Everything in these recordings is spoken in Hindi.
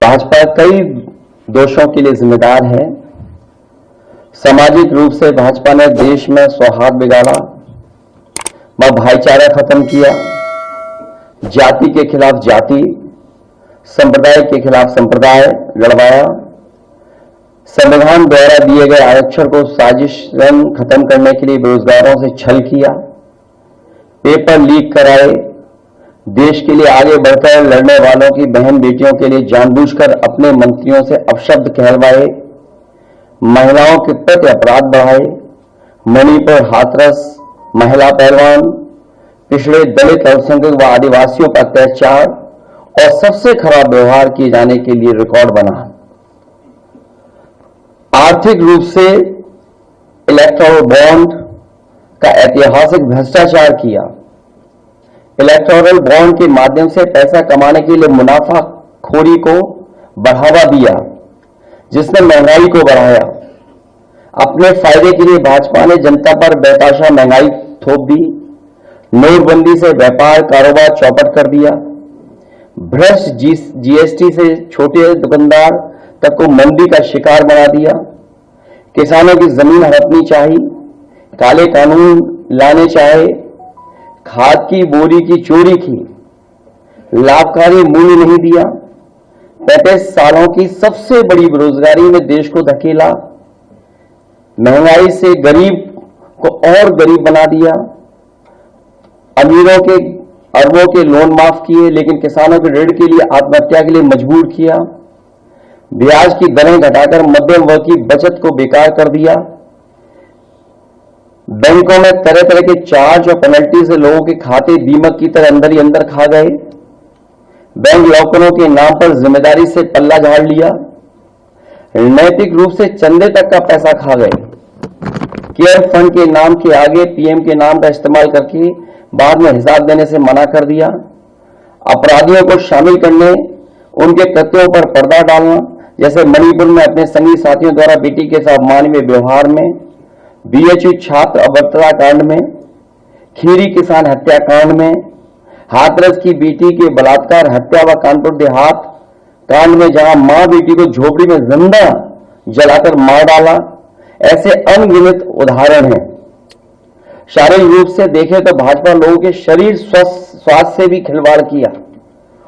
भाजपा कई दोषों के लिए जिम्मेदार है। सामाजिक रूप से भाजपा ने देश में सौहार्द बिगाड़ा, भाईचारा खत्म किया, जाति के खिलाफ जाति, संप्रदाय के खिलाफ संप्रदाय लड़वाया, संविधान द्वारा दिए गए आरक्षण को साजिशन खत्म करने के लिए बेरोजगारों से छल किया, पेपर लीक कराए, देश के लिए आगे बढ़कर लड़ने वालों की बहन बेटियों के लिए जानबूझकर अपने मंत्रियों से अपशब्द कहलवाए, महिलाओं के प्रति अपराध बढ़ाए, मणिपुर हाथरस महिला पहलवान, पिछड़े दलित अल्पसंख्यक व आदिवासियों पर अत्याचार और सबसे खराब व्यवहार किए जाने के लिए रिकॉर्ड बना। आर्थिक रूप से इलेक्टोरल बॉन्ड का ऐतिहासिक भ्रष्टाचार किया। इलेक्टोरल बॉन्ड के माध्यम से पैसा कमाने के लिए मुनाफाखोरी को बढ़ावा दिया, जिसने महंगाई को बढ़ाया। अपने फायदे के लिए भाजपा ने जनता पर बेतहाशा महंगाई थोप दी। नोटबंदी से व्यापार कारोबार चौपट कर दिया। भ्रष्ट जीएसटी से छोटे दुकानदार तक को मंदी का शिकार बना दिया। किसानों की जमीन हड़पनी चाहिए, काले कानून लाने चाहे, खाद की बोरी की चोरी की, लाभकारी मूल्य नहीं दिया, 35 सालों की सबसे बड़ी बेरोजगारी में देश को धकेला, महंगाई से गरीब को और गरीब बना दिया, अमीरों के अरबों के लोन माफ किए लेकिन किसानों के ऋण के लिए आत्महत्या के लिए मजबूर किया, ब्याज की दरें घटाकर मध्यम वर्ग की बचत को बेकार कर दिया, बैंकों में तरह तरह के चार्ज और पेनल्टी से लोगों के खाते दीमक की तरह अंदर ही अंदर खा गए, बैंक लॉकरों के नाम पर जिम्मेदारी से पल्ला झाड़ लिया, नैतिक रूप से चंदे तक का पैसा खा गए, केयर फंड के नाम के आगे पीएम के नाम का इस्तेमाल करके बाद में हिसाब देने से मना कर दिया, अपराधियों को शामिल करने, उनके कृत्यों पर पर्दा डालना, जैसे मणिपुर में अपने संगी साथियों द्वारा बेटी के साथ मानवीय व्यवहार में, बीएचयू छात्र अभद्रता कांड में, खीरी किसान हत्याकांड में, हाथरस की बेटी के बलात्कार हत्या व कानपुर देहात कांड में जहां मां बेटी को झोपड़ी में जिंदा जलाकर मार डाला, ऐसे अनगिनत उदाहरण हैं। शारीरिक रूप से देखें तो भाजपा लोगों के शरीर स्वास्थ्य से भी खिलवाड़ किया,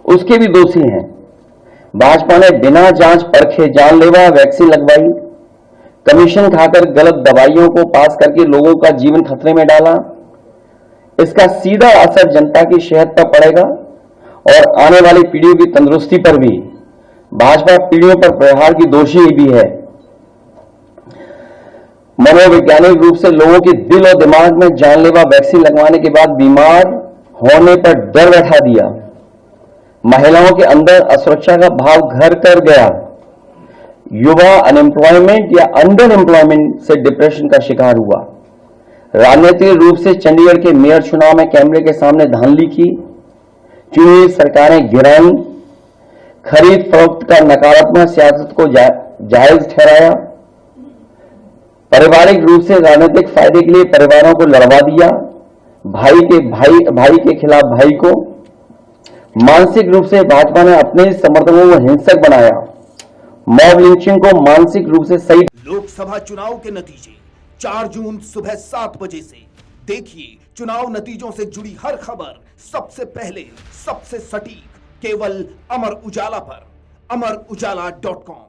उसके भी दोषी हैं। भाजपा ने बिना जांच परखे जानलेवा वैक्सीन लगवाई, कमीशन खाकर गलत दवाइयों को पास करके लोगों का जीवन खतरे में डाला। इसका सीधा असर जनता की सेहत पर पड़ेगा और आने वाली पीढ़ियों की तंदुरुस्ती पर भी। भाजपा पीढ़ियों पर प्रहार की दोषी भी है। मनोवैज्ञानिक रूप से लोगों के दिल और दिमाग में जानलेवा वैक्सीन लगवाने के बाद बीमार होने पर डर बैठा दिया। महिलाओं के अंदर असुरक्षा का भाव घर कर गया। युवा अनएम्प्लॉयमेंट या अंडर एम्प्लॉयमेंट से डिप्रेशन का शिकार हुआ। राजनीतिक रूप से चंडीगढ़ के मेयर चुनाव में कैमरे के सामने धांधली की, चुनी सरकारें गिराई, खरीद फरोख्त का नकारात्मक सियासत को जायज ठहराया, पारिवारिक रूप से राजनीतिक फायदे के लिए परिवारों को लड़वा दिया, भाई के खिलाफ भाई को। मानसिक रूप से भाजपा ने अपने समर्थकों को हिंसक बनाया। मॉब लिंचिंग को मानसिक रूप से सही। लोकसभा चुनाव के नतीजे 4 जून सुबह 7 बजे से देखिए चुनाव नतीजों से जुड़ी हर खबर सबसे पहले, सबसे सटीक, केवल अमर उजाला पर, amarujala.com।